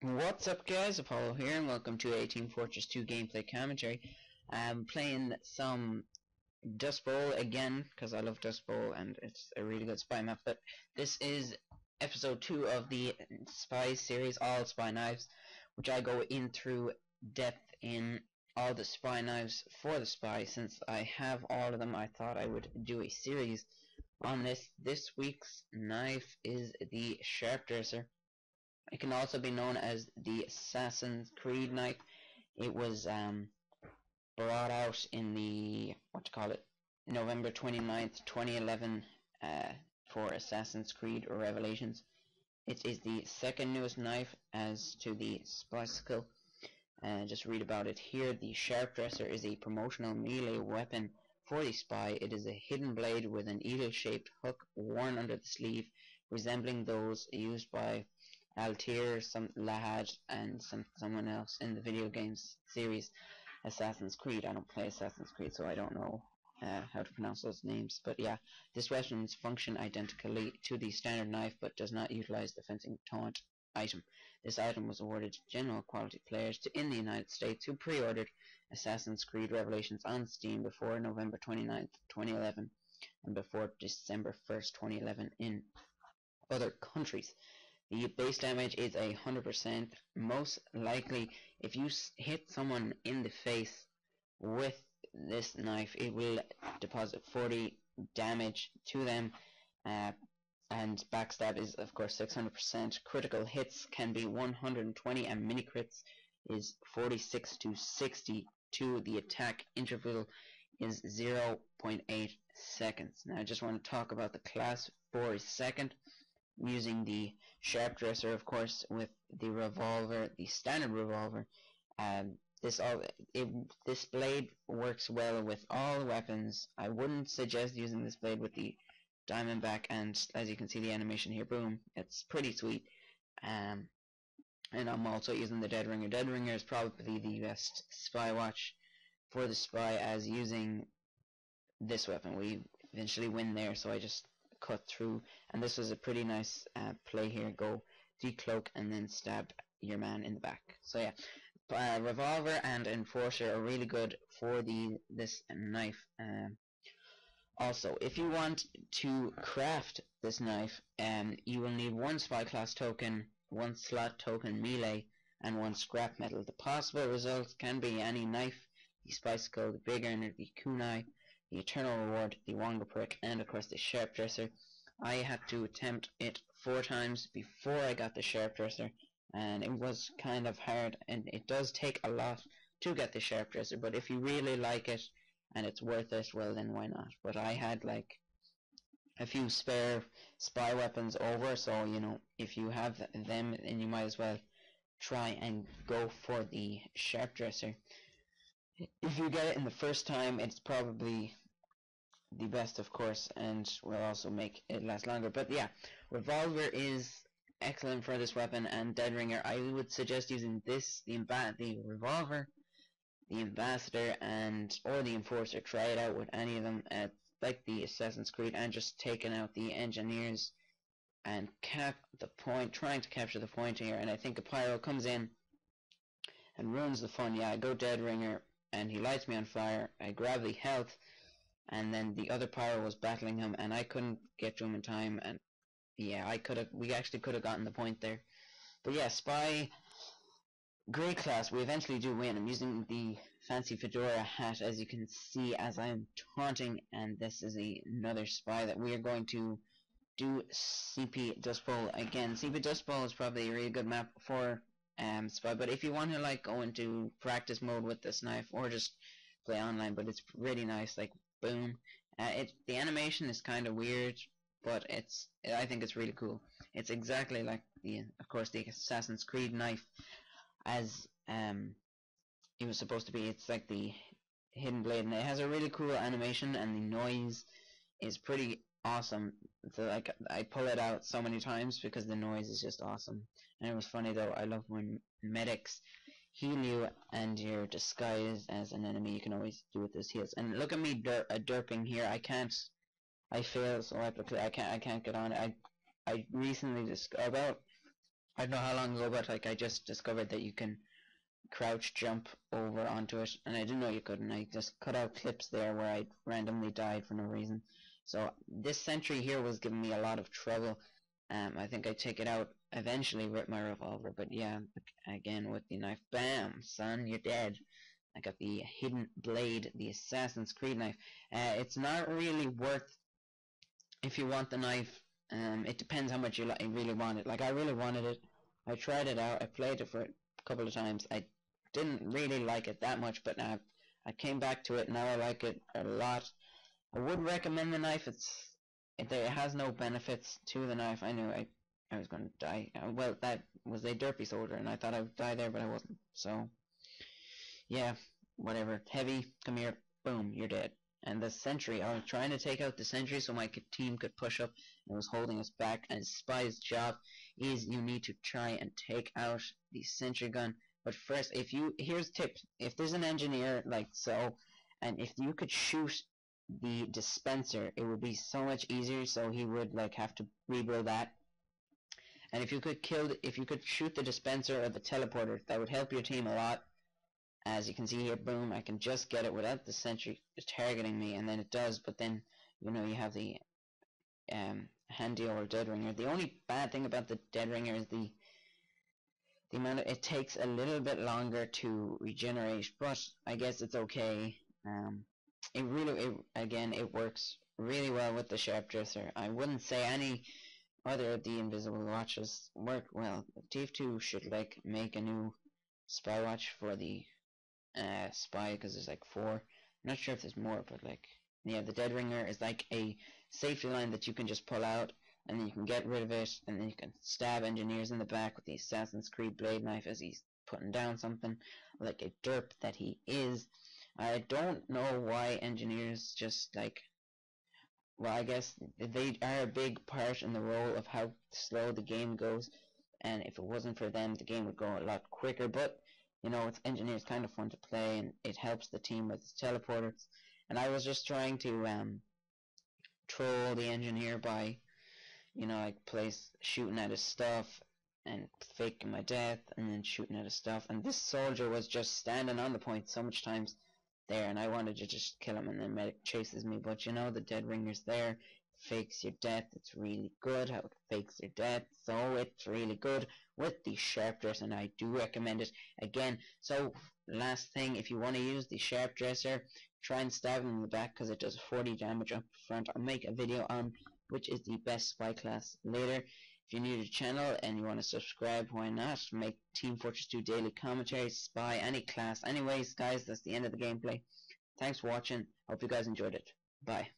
What's up guys, Apollo here and welcome to a Team Fortress 2 gameplay commentary. I'm playing some Dust Bowl again because I love Dust Bowl and it's a really good spy map, but this is episode 2 of the spy series, all spy knives, which I go in through depth in all the spy knives for the spy. Since I have all of them, I thought I would do a series on this. This week's knife is the Sharp Dresser. It can also be known as the Assassin's Creed knife. It was brought out in the, November 29th, 2011 for Assassin's Creed Revelations. It is the second newest knife as to the Bicycle. Just read about it here. The Sharp Dresser is a promotional melee weapon for the spy. It is a hidden blade with an eagle-shaped hook worn under the sleeve, resembling those used by Altair, some Lahaj, and someone else in the video games series Assassin's Creed. I don't play Assassin's Creed, so I don't know how to pronounce those names. But yeah, this weapons function identically to the standard knife, but does not utilize the fencing taunt item. This item was awarded to general quality players in the United States who pre-ordered Assassin's Creed Revelations on Steam before November 29th, 2011, and before December 1st, 2011 in other countries. The base damage is 100%. Most likely, if you hit someone in the face with this knife, it will deposit 40 damage to them. And backstab is, of course, 600%. Critical hits can be 120, and mini crits is 46 to 62. The attack interval is 0.8 seconds. Now, I just want to talk about the class for a second. Using the Sharp Dresser, of course, with the revolver, the standard revolver. This blade works well with all weapons. I wouldn't suggest using this blade with the Diamondback, and as you can see the animation here, boom, it's pretty sweet. And I'm also using the Dead Ringer. Dead Ringer is probably the best spy watch for the spy, as using this weapon we eventually win there, so I just cut through, and this was a pretty nice play here. Go decloak and then stab your man in the back. So yeah, revolver and enforcer are really good for this knife. Also, if you want to craft this knife, you will need one spy class token, one slot token melee, and one scrap metal. The possible results can be any knife, the Bicycle, the Big Earner, the Kunai, the Eternal Reward, the Wonga Prick, and of course the Sharp Dresser. I had to attempt it 4 times before I got the Sharp Dresser, and it was kind of hard, and it does take a lot to get the Sharp Dresser, but if you really like it and it's worth it, well then why not. But I had like a few spare spy weapons over, so you know, if you have them, then you might as well try and go for the Sharp Dresser. If you get it in the first time, it's probably the best, of course, and will also make it last longer. But yeah, revolver is excellent for this weapon, and Dead Ringer, I would suggest using this, the revolver, the ambassador, or the enforcer. Try it out with any of them, like the Assassin's Creed, and just taking out the engineers and trying to capture the point here. And I think a pyro comes in and ruins the fun. Yeah, I go Dead Ringer, and he lights me on fire. I grab the health, and then the other pyro was battling him, and I couldn't get to him in time, and yeah, we actually could have gotten the point there. But yeah, spy, great class. We eventually do win. I'm using the fancy fedora hat, as you can see, as I am taunting, and this is another spy that we are going to do CP Dust Bowl again. CP Dust Bowl is probably a really good map for spy, but if you want to like go into practice mode with this knife, or just play online, but it's really nice, like boom. The animation is kind of weird, but I think it's really cool. It's exactly like of course, the Assassin's Creed knife, as it was supposed to be. It's like the hidden blade, and it has a really cool animation, and the noise is pretty awesome. So like, I pull it out so many times because the noise is just awesome. And it was funny though, I love when medics heal you and you're disguised as an enemy. You can always do with this heals. And look at me derping here. I fail, so I can't get on. I recently I don't know how long ago, but like I just discovered that you can crouch jump over onto it, and I didn't know you could, and I just cut out clips there where I randomly died for no reason. So this sentry here was giving me a lot of trouble. I think I'd take it out eventually with my revolver, but yeah, again with the knife. Bam, son, you're dead. I got the hidden blade, the Assassin's Creed knife. It's not really worth if you want the knife. It depends how much you really want it. Like I really wanted it. I tried it out. I played it for a couple of times. I didn't really like it that much, but now I came back to it. Now I like it a lot. I would recommend the knife. It has no benefits to the knife. I knew I was going to die. Well, that was a derpy soldier, and I thought I would die there, but I wasn't. So yeah, whatever. Heavy, come here. Boom, you're dead. And the sentry, I was trying to take out the sentry so my team could push up, and it was holding us back. And Spy's job is you need to try and take out the sentry gun. But first, here's a tip. If there's an engineer like so, and if you could shoot the dispenser, it would be so much easier. So he would like have to rebuild that. And if you could shoot the dispenser or the teleporter, that would help your team a lot. As you can see here, boom, I can just get it without the sentry targeting me, and then it does, but then, you know, you have the handy old dead ringer. The only bad thing about the dead ringer is the amount of, it takes a little bit longer to regenerate, but I guess it's okay. It works really well with the Sharp Dresser. I wouldn't say any other of the invisible watches work well. Tf2 should like make a new spy watch for the spy, because there's like 4. I'm not sure if there's more, but like, yeah, the dead ringer is like a safety line that you can just pull out, and then you can get rid of it, and then you can stab engineers in the back with the Assassin's Creed blade knife as he's putting down something, like a derp that he is. I don't know why engineers just like, well, I guess they are a big part in the role of how slow the game goes, and if it wasn't for them, the game would go a lot quicker. But you know, it's engineers kind of fun to play, and it helps the team with its teleporters. And I was just trying to troll the engineer by, you know, like shooting at his stuff and faking my death, and then shooting at his stuff. And this soldier was just standing on the point so much times there, and I wanted to just kill him, and then medic chases me. But you know, the dead ringer's there, fakes your death. It's really good how it fakes your death, so it's really good with the Sharp Dresser, and I do recommend it again. So last thing, if you want to use the Sharp Dresser, try and stab him in the back, because it does 40 damage up front. I'll make a video on which is the best spy class later. If you're new to the channel and you want to subscribe, why not? Make Team Fortress 2 daily commentary, spy, any class. Anyways, guys, that's the end of the gameplay. Thanks for watching. Hope you guys enjoyed it. Bye.